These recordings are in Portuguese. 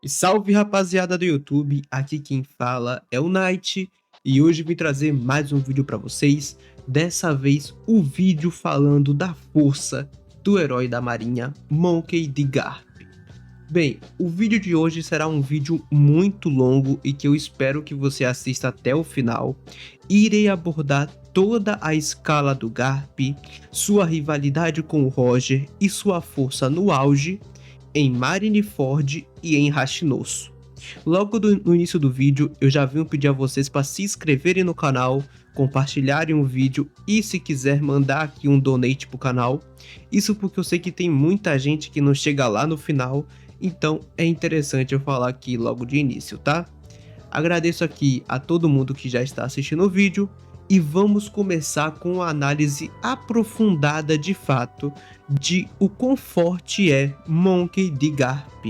E salve rapaziada do YouTube, aqui quem fala é o Knight e hoje vim trazer mais um vídeo para vocês, dessa vez o vídeo falando da força do herói da marinha Monkey D. Garp. Bem, o vídeo de hoje será um vídeo muito longo e que eu espero que você assista até o final. Irei abordar toda a escala do Garp, sua rivalidade com o Roger e sua força no auge em Marineford e em Rashnosu. Logo no início do vídeo, eu já vim pedir a vocês para se inscreverem no canal, compartilharem o vídeo e se quiser mandar aqui um donate pro canal. Isso porque eu sei que tem muita gente que não chega lá no final, então é interessante eu falar aqui logo de início, tá? Agradeço aqui a todo mundo que já está assistindo o vídeo e vamos começar com uma análise aprofundada de fato de o quão forte é Monkey D. Garp.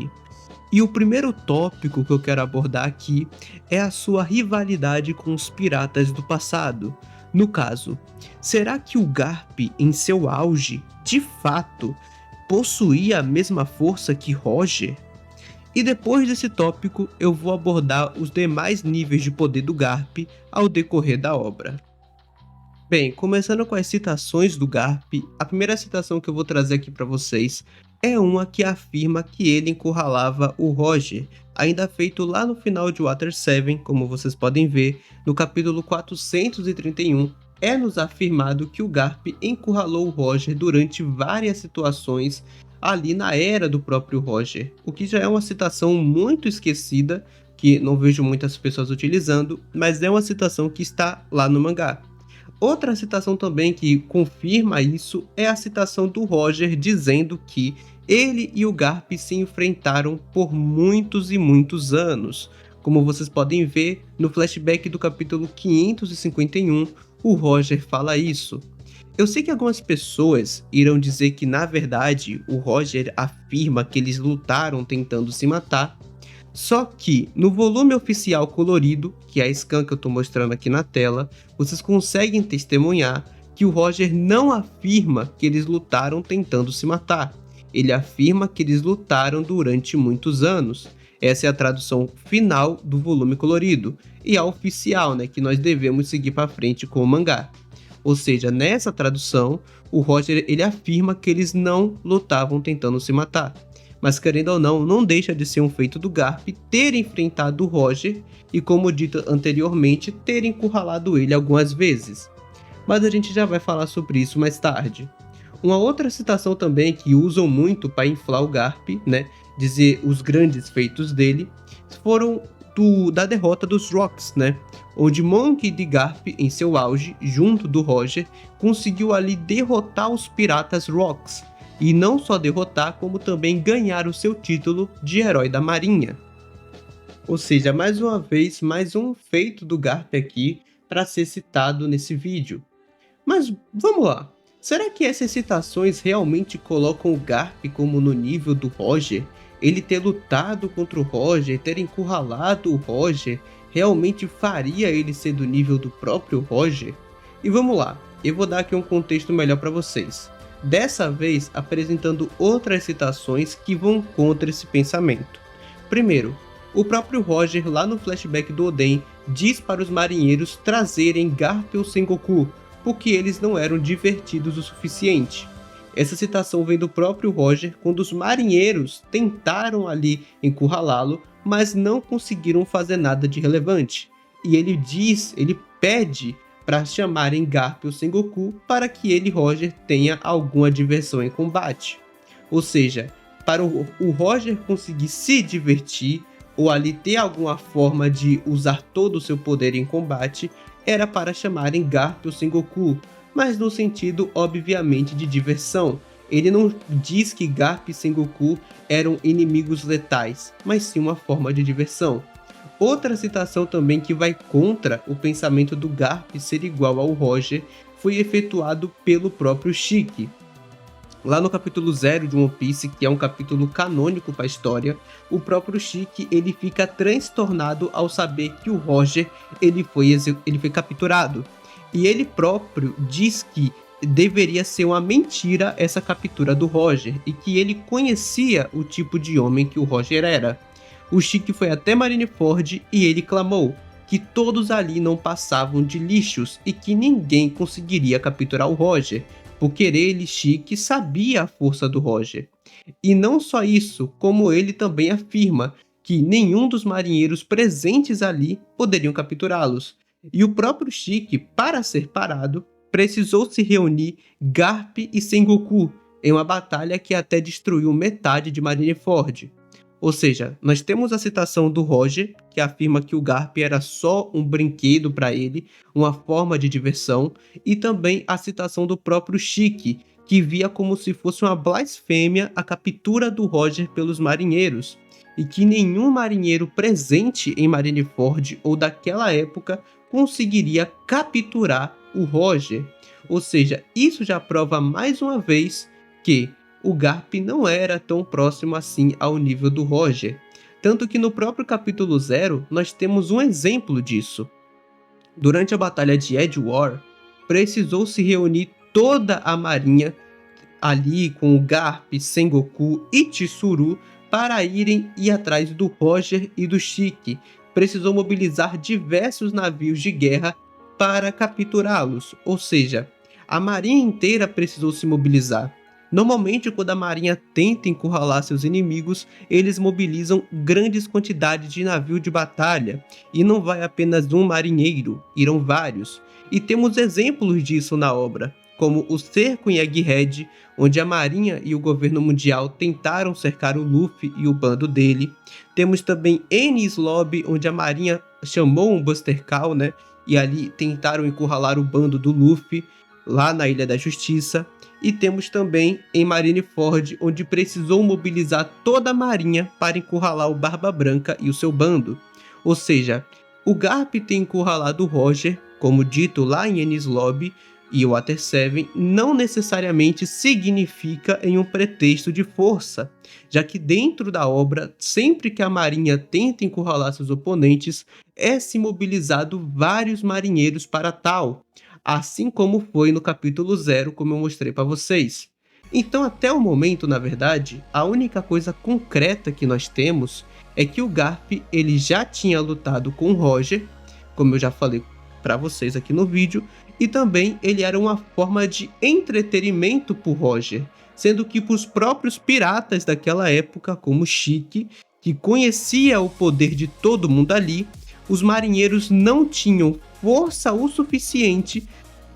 E o primeiro tópico que eu quero abordar aqui é a sua rivalidade com os piratas do passado. No caso, será que o Garp em seu auge, de fato, possuía a mesma força que Roger? E depois desse tópico, eu vou abordar os demais níveis de poder do Garp ao decorrer da obra. Bem, começando com as citações do Garp, a primeira citação que eu vou trazer aqui para vocês é uma que afirma que ele encurralava o Roger, ainda feito lá no final de Water 7, como vocês podem ver, no capítulo 431, é nos afirmado que o Garp encurralou o Roger durante várias situações ali na era do próprio Roger, o que já é uma citação muito esquecida, que não vejo muitas pessoas utilizando, mas é uma citação que está lá no mangá. Outra citação também que confirma isso é a citação do Roger dizendo que ele e o Garp se enfrentaram por muitos e muitos anos. Como vocês podem ver, no flashback do capítulo 551, o Roger fala isso. Eu sei que algumas pessoas irão dizer que na verdade o Roger afirma que eles lutaram tentando se matar, só que no volume oficial colorido, que é a scan que eu estou mostrando aqui na tela, vocês conseguem testemunhar que o Roger não afirma que eles lutaram tentando se matar. Ele afirma que eles lutaram durante muitos anos. Essa é a tradução final do volume colorido e a oficial, né, que nós devemos seguir para frente com o mangá. Ou seja, nessa tradução, o Roger ele afirma que eles não lutavam tentando se matar. Mas querendo ou não, não deixa de ser um feito do Garp ter enfrentado o Roger e, como dito anteriormente, ter encurralado ele algumas vezes. Mas a gente já vai falar sobre isso mais tarde. Uma outra citação também que usam muito para inflar o Garp, né, dizer os grandes feitos dele, foram da derrota dos Rocks, né, onde Monkey D. Garp, em seu auge, junto do Roger, conseguiu ali derrotar os piratas Rocks. E não só derrotar, como também ganhar o seu título de herói da marinha. Ou seja, mais uma vez, mais um feito do Garp aqui para ser citado nesse vídeo. Mas vamos lá, será que essas citações realmente colocam o Garp como no nível do Roger? Ele ter lutado contra o Roger, ter encurralado o Roger, realmente faria ele ser do nível do próprio Roger? E vamos lá, eu vou dar aqui um contexto melhor para vocês. Dessa vez apresentando outras citações que vão contra esse pensamento. Primeiro, o próprio Roger lá no flashback do Oden diz para os marinheiros trazerem Garp ou Sengoku, porque eles não eram divertidos o suficiente. Essa citação vem do próprio Roger quando os marinheiros tentaram ali encurralá-lo, mas não conseguiram fazer nada de relevante. E ele pede para chamarem Garp ou Sengoku para que ele, Roger, tenha alguma diversão em combate. Ou seja, para o Roger conseguir se divertir ou ali ter alguma forma de usar todo o seu poder em combate, era para chamarem Garp ou Sengoku, mas no sentido obviamente de diversão. Ele não diz que Garp e Sengoku eram inimigos letais, mas sim uma forma de diversão. Outra citação também que vai contra o pensamento do Garp ser igual ao Roger foi efetuado pelo próprio Shiki. Lá no capítulo 0 de One Piece, que é um capítulo canônico para a história, o próprio Shiki ele fica transtornado ao saber que o Roger ele foi capturado. E ele próprio diz que deveria ser uma mentira essa captura do Roger e que ele conhecia o tipo de homem que o Roger era. O Chique foi até Marineford e ele clamou que todos ali não passavam de lixos e que ninguém conseguiria capturar o Roger, porque ele, Chique, sabia a força do Roger. E não só isso, como ele também afirma que nenhum dos marinheiros presentes ali poderiam capturá-los. E o próprio Chique, para ser parado, precisou se reunir Garp e Sengoku em uma batalha que até destruiu metade de Marineford. Ou seja, nós temos a citação do Roger, que afirma que o Garp era só um brinquedo para ele, uma forma de diversão, e também a citação do próprio Chique, que via como se fosse uma blasfêmia a captura do Roger pelos marinheiros, e que nenhum marinheiro presente em Marineford ou daquela época conseguiria capturar o Roger. Ou seja, isso já prova mais uma vez que o Garp não era tão próximo assim ao nível do Roger. Tanto que no próprio capítulo 0 nós temos um exemplo disso. Durante a batalha de Edgewar, precisou se reunir toda a marinha ali com o Garp, Sengoku e Chizuru para irem atrás do Roger e do Chique. Precisou mobilizar diversos navios de guerra para capturá-los, ou seja, a marinha inteira precisou se mobilizar. Normalmente, quando a marinha tenta encurralar seus inimigos, eles mobilizam grandes quantidades de navio de batalha, e não vai apenas um marinheiro, irão vários. E temos exemplos disso na obra, como o cerco em Egghead, onde a marinha e o governo mundial tentaram cercar o Luffy e o bando dele. Temos também Enies Lobby, onde a marinha chamou um Buster Call, né, e ali tentaram encurralar o bando do Luffy, lá na Ilha da Justiça. E temos também em Marineford, onde precisou mobilizar toda a marinha para encurralar o Barba Branca e o seu bando. Ou seja, o Garp ter encurralado o Roger, como dito lá em Enies Lobby e o Water 7, não necessariamente significa em um pretexto de força, já que dentro da obra, sempre que a marinha tenta encurralar seus oponentes, é-se mobilizado vários marinheiros para tal, assim como foi no capítulo 0, como eu mostrei para vocês. Então, até o momento, na verdade, a única coisa concreta que nós temos é que o Garp ele já tinha lutado com o Roger, como eu já falei para vocês aqui no vídeo, e também ele era uma forma de entretenimento por Roger, sendo que para os próprios piratas daquela época, como Chique, que conhecia o poder de todo mundo ali, os marinheiros não tinham força o suficiente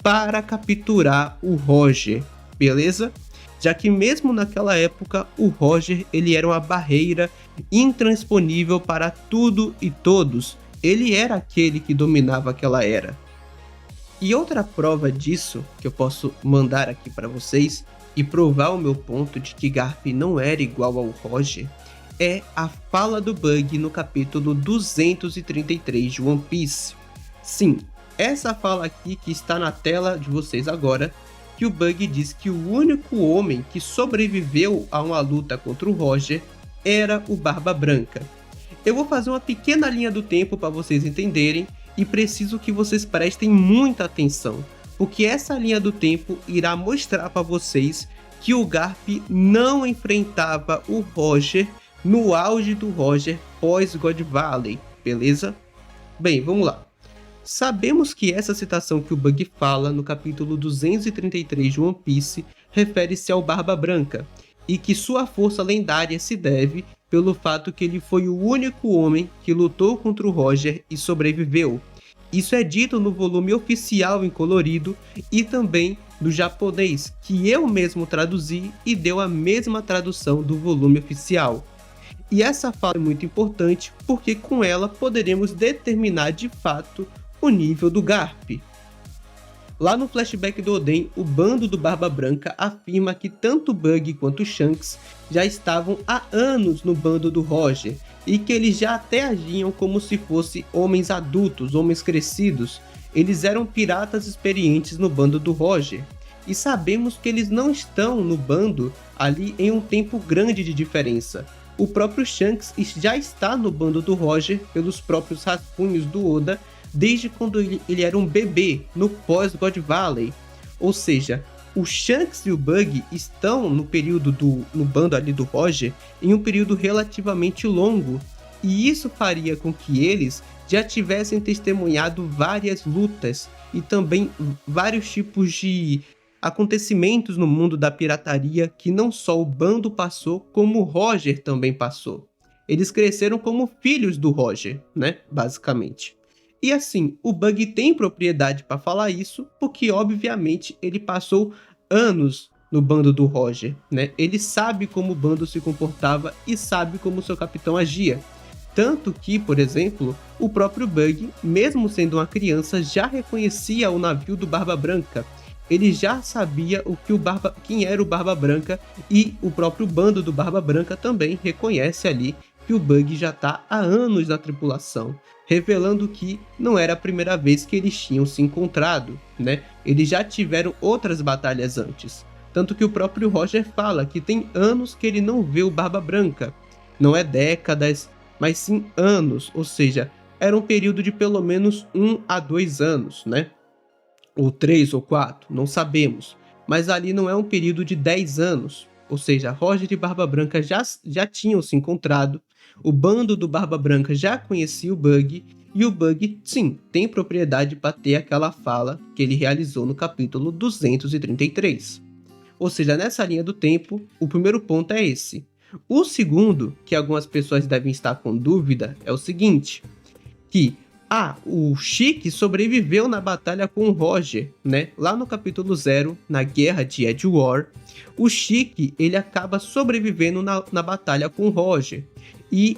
para capturar o Roger, beleza? Já que mesmo naquela época, o Roger ele era uma barreira intransponível para tudo e todos. Ele era aquele que dominava aquela era. E outra prova disso, que eu posso mandar aqui para vocês, e provar o meu ponto de que Garp não era igual ao Roger, é a fala do Bug no capítulo 233 de One Piece. Sim, essa fala aqui que está na tela de vocês agora, que o Bug diz que o único homem que sobreviveu a uma luta contra o Roger era o Barba Branca. Eu vou fazer uma pequena linha do tempo para vocês entenderem e preciso que vocês prestem muita atenção, porque essa linha do tempo irá mostrar para vocês que o Garp não enfrentava o Roger no auge do Roger pós God Valley, beleza? Bem, vamos lá. Sabemos que essa citação que o Bug fala no capítulo 233 de One Piece refere-se ao Barba Branca, e que sua força lendária se deve pelo fato que ele foi o único homem que lutou contra o Roger e sobreviveu. Isso é dito no volume oficial em colorido e também no japonês, que eu mesmo traduzi e deu a mesma tradução do volume oficial. E essa fala é muito importante porque com ela poderemos determinar de fato o nível do Garp. Lá no flashback do Oden, o bando do Barba Branca afirma que tanto Bug quanto Shanks já estavam há anos no bando do Roger e que eles já até agiam como se fossem homens adultos, homens crescidos. Eles eram piratas experientes no bando do Roger. E sabemos que eles não estão no bando ali em um tempo grande de diferença. O próprio Shanks já está no bando do Roger pelos próprios rascunhos do Oda desde quando ele era um bebê no pós-God Valley. Ou seja, o Shanks e o Bug estão no bando ali do Roger em um período relativamente longo. e isso faria com que eles já tivessem testemunhado várias lutas e também vários tipos de acontecimentos no mundo da pirataria que não só o bando passou, como o Roger também passou. Eles cresceram como filhos do Roger, né, basicamente. E assim, o Bug tem propriedade para falar isso, porque obviamente ele passou anos no bando do Roger, né? Ele sabe como o bando se comportava e sabe como seu capitão agia. Tanto que, por exemplo, o próprio Bug, mesmo sendo uma criança, já reconhecia o navio do Barba Branca. Ele já sabia quem era o Barba Branca, e o próprio bando do Barba Branca também reconhece ali que o Bug já está há anos na tripulação, revelando que não era a primeira vez que eles tinham se encontrado, né? Eles já tiveram outras batalhas antes. Tanto que o próprio Roger fala que tem anos que ele não vê o Barba Branca. Não é décadas, mas sim anos, ou seja, era um período de pelo menos 1 a 2 anos, né? Ou 3 ou 4, não sabemos. Mas ali não é um período de 10 anos, ou seja, Roger e Barba Branca já tinham se encontrado, o bando do Barba Branca já conhecia o Bug, e o Bug, sim, tem propriedade para ter aquela fala que ele realizou no capítulo 233. Ou seja, nessa linha do tempo, o primeiro ponto é esse. O segundo, que algumas pessoas devem estar com dúvida, é o seguinte, que o Chique sobreviveu na batalha com o Roger, né? Lá no capítulo 0, na guerra de Edgewar, o Chique ele acaba sobrevivendo na batalha com o Roger. E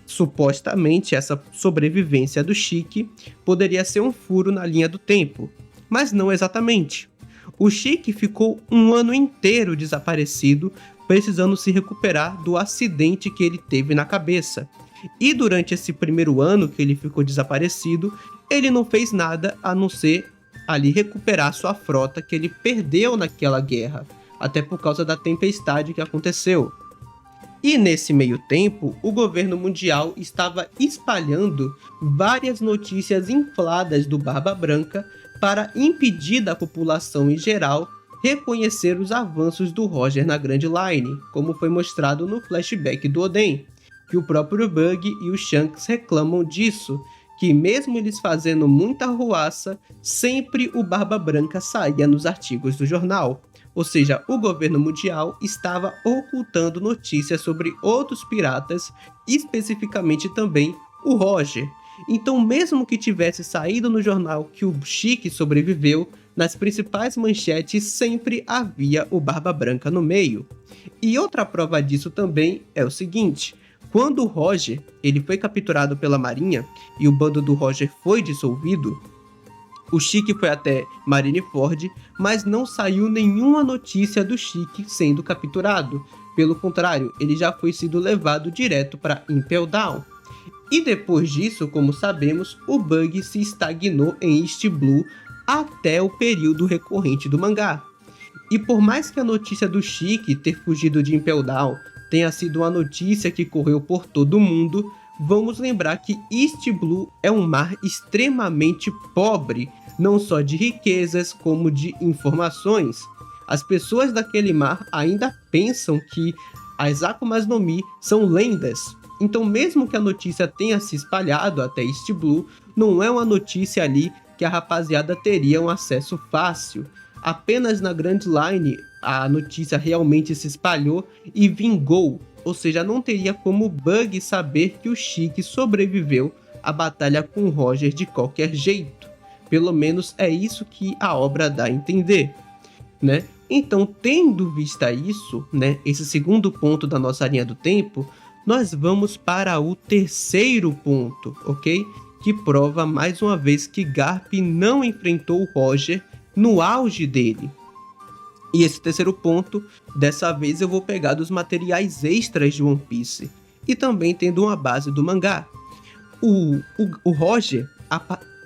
supostamente essa sobrevivência do Chique poderia ser um furo na linha do tempo, mas não exatamente. O Chique ficou um ano inteiro desaparecido, precisando se recuperar do acidente que ele teve na cabeça. E durante esse primeiro ano que ele ficou desaparecido, ele não fez nada a não ser ali recuperar sua frota que ele perdeu naquela guerra, até por causa da tempestade que aconteceu. E nesse meio tempo, o governo mundial estava espalhando várias notícias infladas do Barba Branca para impedir da população em geral reconhecer os avanços do Roger na Grand Line, como foi mostrado no flashback do Oden, que o próprio Bug e o Shanks reclamam disso, que mesmo eles fazendo muita arruaça, sempre o Barba Branca saía nos artigos do jornal. Ou seja, o governo mundial estava ocultando notícias sobre outros piratas, especificamente também o Roger. Então, mesmo que tivesse saído no jornal que o Chique sobreviveu, nas principais manchetes sempre havia o Barba Branca no meio. E outra prova disso também é o seguinte: quando o Roger ele foi capturado pela Marinha e o bando do Roger foi dissolvido, o Chique foi até Marineford, mas não saiu nenhuma notícia do Chique sendo capturado. Pelo contrário, ele já foi sido levado direto para Impel Down. E depois disso, como sabemos, o Bug se estagnou em East Blue até o período recorrente do mangá. E por mais que a notícia do Chique ter fugido de Impel Down tenha sido uma notícia que correu por todo o mundo, vamos lembrar que East Blue é um mar extremamente pobre, não só de riquezas como de informações. As pessoas daquele mar ainda pensam que as Akumas no Mi são lendas. Então, mesmo que a notícia tenha se espalhado até East Blue, não é uma notícia ali que a rapaziada teria um acesso fácil. Apenas na Grand Line a notícia realmente se espalhou e vingou, ou seja, não teria como o Bug saber que o Chique sobreviveu à batalha com o Roger de qualquer jeito. Pelo menos é isso que a obra dá a entender, né? Então, tendo vista isso, né, esse segundo ponto da nossa linha do tempo, nós vamos para o terceiro ponto, ok? Que prova mais uma vez que Garp não enfrentou o Roger no auge dele. E esse terceiro ponto, dessa vez eu vou pegar dos materiais extras de One Piece, e também tendo uma base do mangá. O Roger,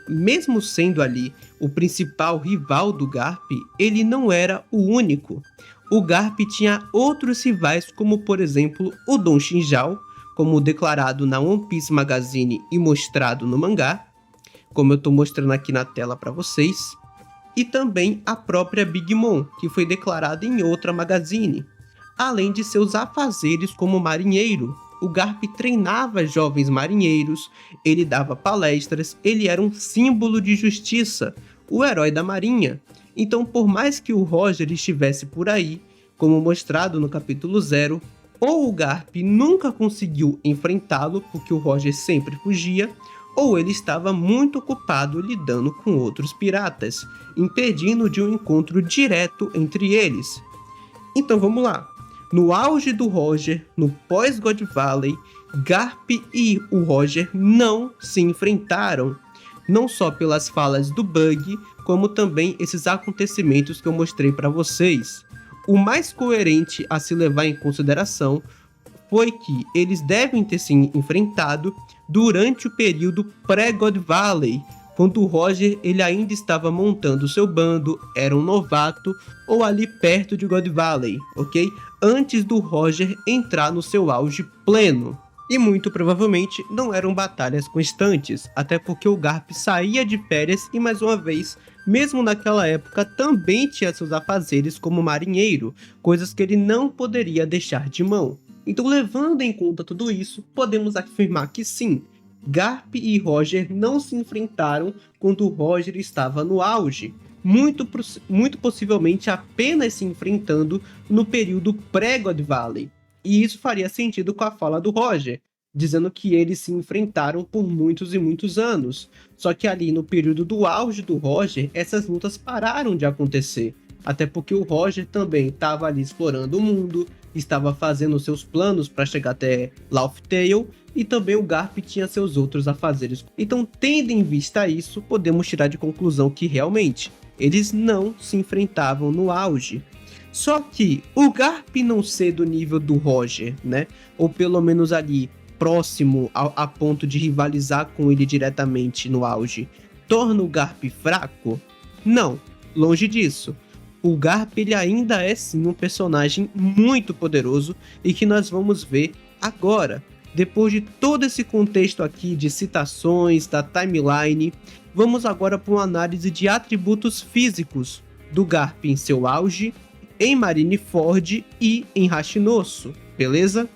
mesmo sendo ali o principal rival do Garp, ele não era o único. O Garp tinha outros rivais, como por exemplo o Don Shinjao, como declarado na One Piece Magazine e mostrado no mangá, como eu estou mostrando aqui na tela para vocês, e também a própria Big Mom, que foi declarada em outra magazine, além de seus afazeres como marinheiro. o Garp treinava jovens marinheiros, ele dava palestras, ele era um símbolo de justiça, o herói da marinha. Então, por mais que o Roger estivesse por aí, como mostrado no capítulo 0, ou o Garp nunca conseguiu enfrentá-lo porque o Roger sempre fugia, ou ele estava muito ocupado lidando com outros piratas, impedindo de um encontro direto entre eles. Então vamos lá. No auge do Roger, no pós-God Valley, Garp e o Roger não se enfrentaram, não só pelas falas do Bug, como também esses acontecimentos que eu mostrei para vocês. O mais coerente a se levar em consideração foi que eles devem ter se enfrentado durante o período pré-God Valley, quando o Roger ele ainda estava montando seu bando, era um novato, ou ali perto de God Valley, ok? Antes do Roger entrar no seu auge pleno. E muito provavelmente não eram batalhas constantes, até porque o Garp saía de férias e mais uma vez, mesmo naquela época, também tinha seus afazeres como marinheiro, coisas que ele não poderia deixar de mão. Então, levando em conta tudo isso, podemos afirmar que sim, Garp e Roger não se enfrentaram quando o Roger estava no auge, muito possivelmente apenas se enfrentando no período pré-God Valley. E isso faria sentido com a fala do Roger, dizendo que eles se enfrentaram por muitos e muitos anos. Só que ali no período do auge do Roger, essas lutas pararam de acontecer. Até porque o Roger também estava ali explorando o mundo, estava fazendo seus planos para chegar até Laugh Tale, e também o Garp tinha seus outros afazeres. Então, tendo em vista isso, podemos tirar de conclusão que realmente eles não se enfrentavam no auge. Só que o Garp não ser do nível do Roger, né? Ou pelo menos ali próximo a ponto de rivalizar com ele diretamente no auge, torna o Garp fraco? Não, longe disso. O Garp ele ainda é sim um personagem muito poderoso e que nós vamos ver agora. Depois de todo esse contexto aqui de citações, da timeline, vamos agora para uma análise de atributos físicos do Garp em seu auge, em Marineford e em Hashinosu, beleza?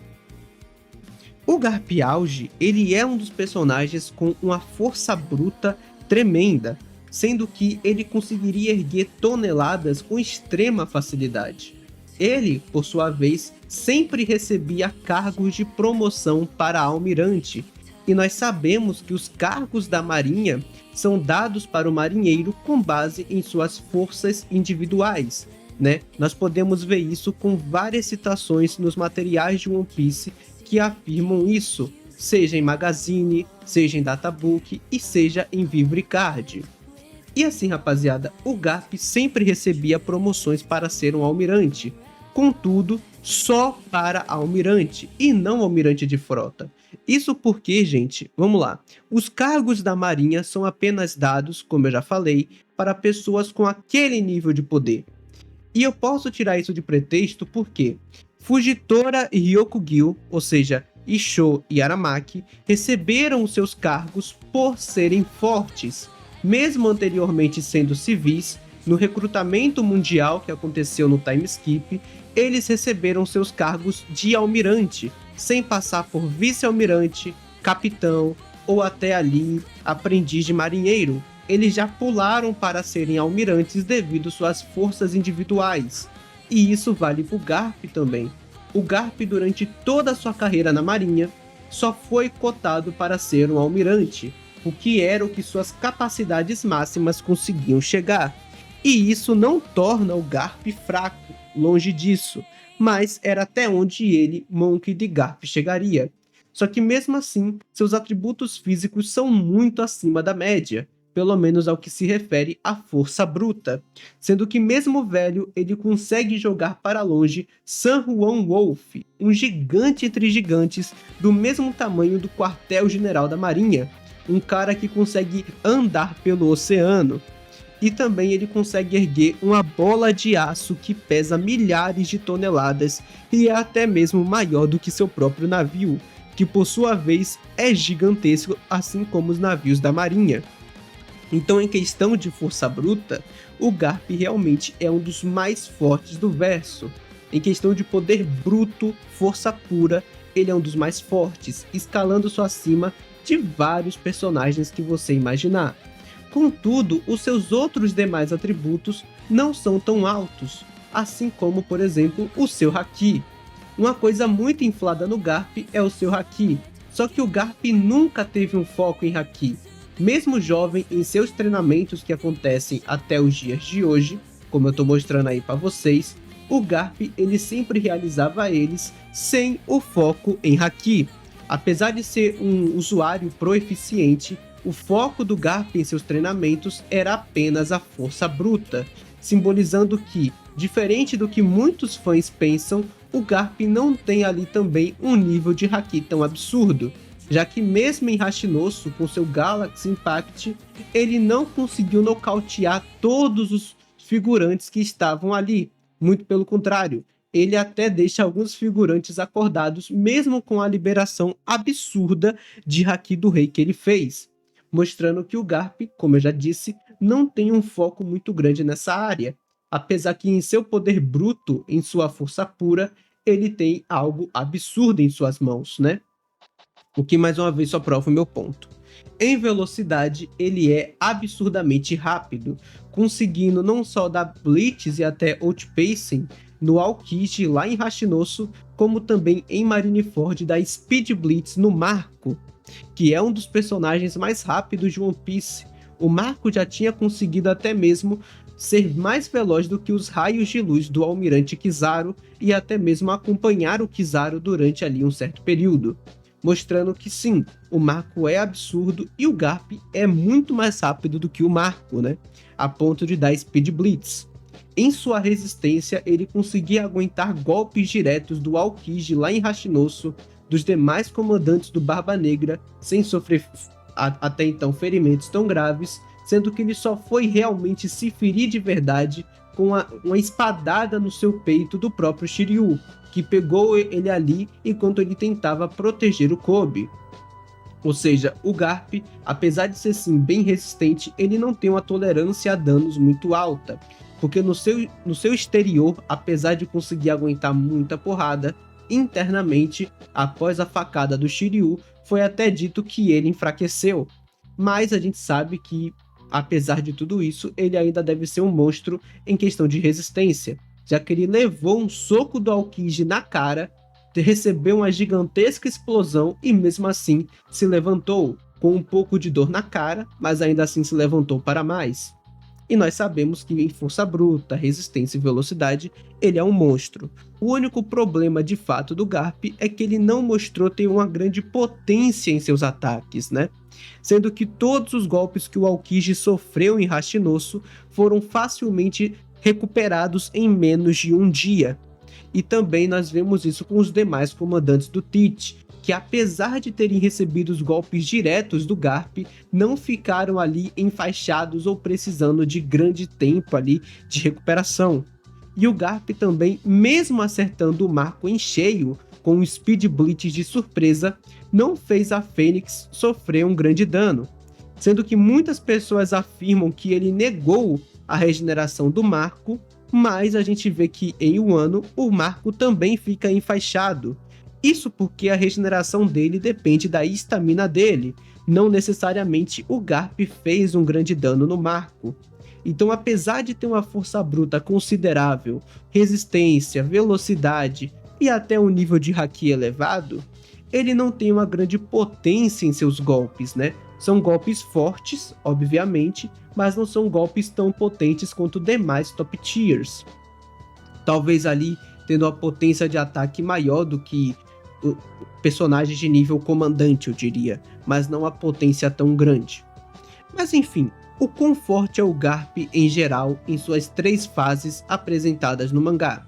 O Garp auge, ele é um dos personagens com uma força bruta tremenda, sendo que ele conseguiria erguer toneladas com extrema facilidade. Ele, por sua vez, sempre recebia cargos de promoção para almirante, e nós sabemos que os cargos da marinha são dados para o marinheiro com base em suas forças individuais, né? Nós podemos ver isso com várias citações nos materiais de One Piece que afirmam isso, seja em Magazine, seja em Databook e seja em Vivre Card. E assim, rapaziada, o Garp sempre recebia promoções para ser um almirante, contudo, só para almirante e não almirante de frota. Isso porque, gente, vamos lá, os cargos da marinha são apenas dados, como eu já falei, para pessoas com aquele nível de poder. E eu posso tirar isso de pretexto porque Fujitora e Ryokugyu, ou seja, Isho e Aramaki, receberam os seus cargos por serem fortes, mesmo anteriormente sendo civis. No recrutamento mundial que aconteceu no time skip, eles receberam seus cargos de almirante, sem passar por vice-almirante, capitão ou até ali aprendiz de marinheiro. Eles já pularam para serem almirantes devido suas forças individuais. E isso vale para o Garp também. O Garp, durante toda a sua carreira na marinha, só foi cotado para ser um almirante, o que era o que suas capacidades máximas conseguiam chegar. E isso não torna o Garp fraco, longe disso, mas era até onde ele, Monkey D. Garp, chegaria. Só que mesmo assim, seus atributos físicos são muito acima da média, pelo menos ao que se refere à força bruta, sendo que mesmo velho, ele consegue jogar para longe San Juan Wolf, um gigante entre gigantes do mesmo tamanho do quartel-general da marinha, um cara que consegue andar pelo oceano. E também ele consegue erguer uma bola de aço que pesa milhares de toneladas e é até mesmo maior do que seu próprio navio, que por sua vez é gigantesco, assim como os navios da marinha. Então, em questão de força bruta, o Garp realmente é um dos mais fortes do verso. Em questão de poder bruto, força pura, ele é um dos mais fortes, escalando-se acima de vários personagens que você imaginar. Contudo, os seus outros demais atributos não são tão altos, assim como, por exemplo, o seu Haki. Uma coisa muito inflada no Garp é o seu Haki, só que o Garp nunca teve um foco em Haki. Mesmo jovem, em seus treinamentos que acontecem até os dias de hoje, como eu estou mostrando aí para vocês, o Garp ele sempre realizava eles sem o foco em Haki. Apesar de ser um usuário proeficiente, o foco do Garp em seus treinamentos era apenas a força bruta, simbolizando que, diferente do que muitos fãs pensam, o Garp não tem ali também um nível de Haki tão absurdo, já que mesmo em Hashinosu, com seu Galaxy Impact, ele não conseguiu nocautear todos os figurantes que estavam ali. Muito pelo contrário, ele até deixa alguns figurantes acordados, mesmo com a liberação absurda de Haki do Rei que ele fez, mostrando que o Garp, como eu já disse, não tem um foco muito grande nessa área, apesar que em seu poder bruto, em sua força pura, ele tem algo absurdo em suas mãos, né? O que mais uma vez só prova o meu ponto. Em velocidade, ele é absurdamente rápido, conseguindo não só dar blitz e até outpacing no Aokiji lá em Hashinosu, como também em Marineford dar Speed Blitz no Marco, que é um dos personagens mais rápidos de One Piece. O Marco já tinha conseguido até mesmo ser mais veloz do que os raios de luz do Almirante Kizaru e até mesmo acompanhar o Kizaru durante ali um certo período, mostrando que sim, o Marco é absurdo e o Garp é muito mais rápido do que o Marco, né? A ponto de dar Speed Blitz. Em sua resistência, ele conseguia aguentar golpes diretos do Aokiji lá em Hashinosu, dos demais comandantes do Barba Negra, sem sofrer até então ferimentos tão graves, sendo que ele só foi realmente se ferir de verdade com uma espadada no seu peito do próprio Shiryu, que pegou ele ali enquanto ele tentava proteger o Kobe. Ou seja, o Garp, apesar de ser sim bem resistente, ele não tem uma tolerância a danos muito alta, porque no seu exterior, apesar de conseguir aguentar muita porrada, internamente, após a facada do Shiryu, foi até dito que ele enfraqueceu. Mas a gente sabe que, apesar de tudo isso, ele ainda deve ser um monstro em questão de resistência, já que ele levou um soco do Aokiji na cara, recebeu uma gigantesca explosão e mesmo assim se levantou, com um pouco de dor na cara, mas ainda assim se levantou para mais. E nós sabemos que em força bruta, resistência e velocidade, ele é um monstro. O único problema de fato do Garp é que ele não mostrou ter uma grande potência em seus ataques, né? Sendo que todos os golpes que o Aokiji sofreu em Hashinosu foram facilmente recuperados em menos de um dia. E também nós vemos isso com os demais comandantes do Teach, que apesar de terem recebido os golpes diretos do Garp, não ficaram ali enfaixados ou precisando de grande tempo ali de recuperação. E o Garp também, mesmo acertando o Marco em cheio, com o Speed Blitz de surpresa, não fez a Fênix sofrer um grande dano, sendo que muitas pessoas afirmam que ele negou a regeneração do Marco, mas a gente vê que em um ano o Marco também fica enfaixado. Isso porque a regeneração dele depende da estamina dele, não necessariamente o Garp fez um grande dano no Marco. Então, apesar de ter uma força bruta considerável, resistência, velocidade e até um nível de Haki elevado, ele não tem uma grande potência em seus golpes, né? São golpes fortes, obviamente, mas não são golpes tão potentes quanto demais top tiers. Talvez ali tendo uma potência de ataque maior do que personagens de nível comandante, eu diria, mas não a potência tão grande. Mas enfim, o quão forte é o Garp em geral em suas 3 fases apresentadas no mangá?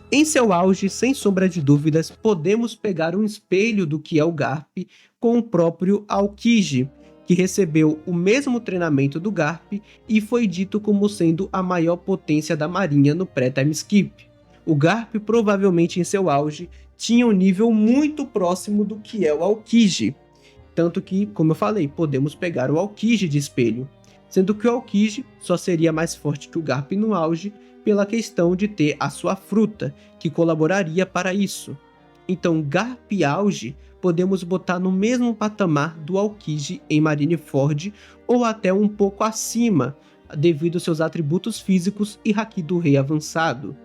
Em seu auge, sem sombra de dúvidas, podemos pegar um espelho do que é o Garp com o próprio Aokiji, que recebeu o mesmo treinamento do Garp e foi dito como sendo a maior potência da marinha no pré-time skip. O Garp provavelmente em seu auge tinha um nível muito próximo do que é o Aokiji, tanto que, como eu falei, podemos pegar o Aokiji de espelho, sendo que o Aokiji só seria mais forte que o Garp no auge pela questão de ter a sua fruta, que colaboraria para isso. Então Garp e auge podemos botar no mesmo patamar do Aokiji em Marineford ou até um pouco acima, devido aos seus atributos físicos e Haki do Rei avançado.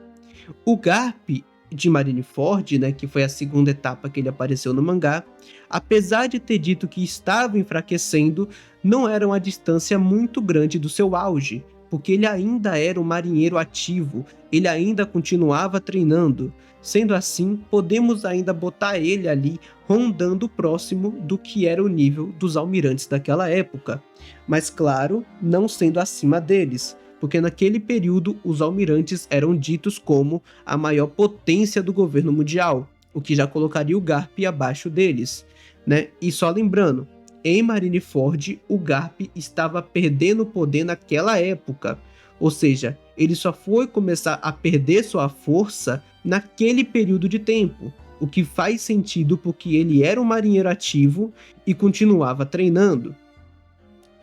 O Garp de Marineford, né, que foi a segunda etapa que ele apareceu no mangá, apesar de ter dito que estava enfraquecendo, não era uma distância muito grande do seu auge, porque ele ainda era um marinheiro ativo, ele ainda continuava treinando. Sendo assim, podemos ainda botar ele ali rondando próximo do que era o nível dos almirantes daquela época, mas claro, não sendo acima deles, porque naquele período os almirantes eram ditos como a maior potência do governo mundial, o que já colocaria o Garp abaixo deles, né? E só lembrando, em Marineford o Garp estava perdendo poder naquela época, ou seja, ele só foi começar a perder sua força naquele período de tempo, o que faz sentido porque ele era um marinheiro ativo e continuava treinando.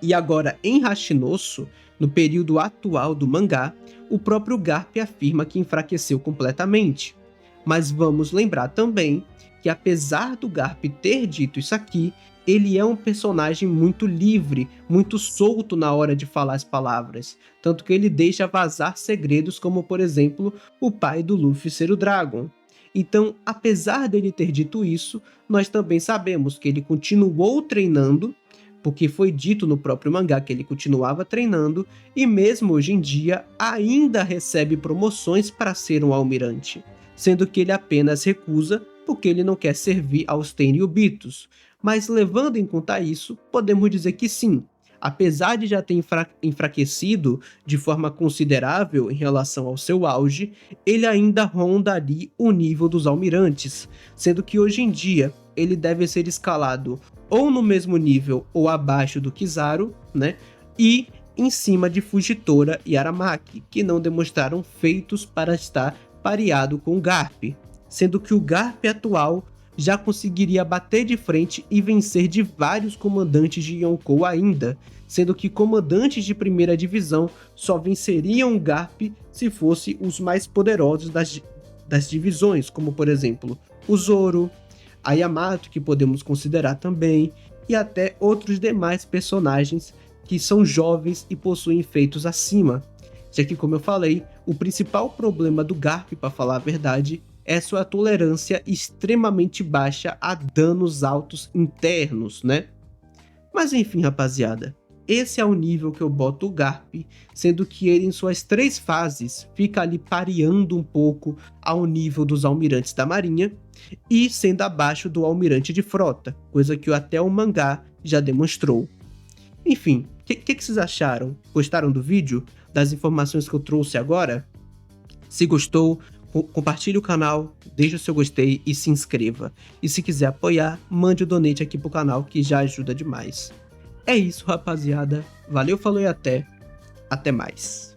E agora em Hashinosu, no período atual do mangá, o próprio Garp afirma que enfraqueceu completamente. Mas vamos lembrar também que apesar do Garp ter dito isso aqui, ele é um personagem muito livre, muito solto na hora de falar as palavras, tanto que ele deixa vazar segredos como, por exemplo, o pai do Luffy ser o Dragon. Então, apesar dele ter dito isso, nós também sabemos que ele continuou treinando, porque foi dito no próprio mangá que ele continuava treinando, e mesmo hoje em dia ainda recebe promoções para ser um almirante, sendo que ele apenas recusa porque ele não quer servir aos Tenryubitos. Mas levando em conta isso, podemos dizer que sim, apesar de já ter enfraquecido de forma considerável em relação ao seu auge, ele ainda ronda ali o nível dos almirantes, sendo que hoje em dia ele deve ser escalado ou no mesmo nível ou abaixo do Kizaru, né? E em cima de Fujitora e Aramaki, que não demonstraram feitos para estar pareado com o Garp, sendo que o Garp atual já conseguiria bater de frente e vencer de vários comandantes de Yonkou ainda, sendo que comandantes de primeira divisão só venceriam o Garp se fossem os mais poderosos das divisões, como por exemplo o Zoro, a Yamato, que podemos considerar também, e até outros demais personagens que são jovens e possuem feitos acima, já que, como eu falei, o principal problema do Garp, para falar a verdade, é sua tolerância extremamente baixa a danos altos internos, né? Mas enfim, rapaziada, esse é o nível que eu boto o Garp, sendo que ele em suas 3 fases fica ali pareando um pouco ao nível dos almirantes da marinha e sendo abaixo do almirante de frota, coisa que até o mangá já demonstrou. Enfim, o que vocês acharam? Gostaram do vídeo? Das informações que eu trouxe agora? Se gostou, compartilhe o canal, deixe o seu gostei e se inscreva. E se quiser apoiar, mande o donate aqui pro canal que já ajuda demais. É isso, rapaziada. Valeu, falou e até mais.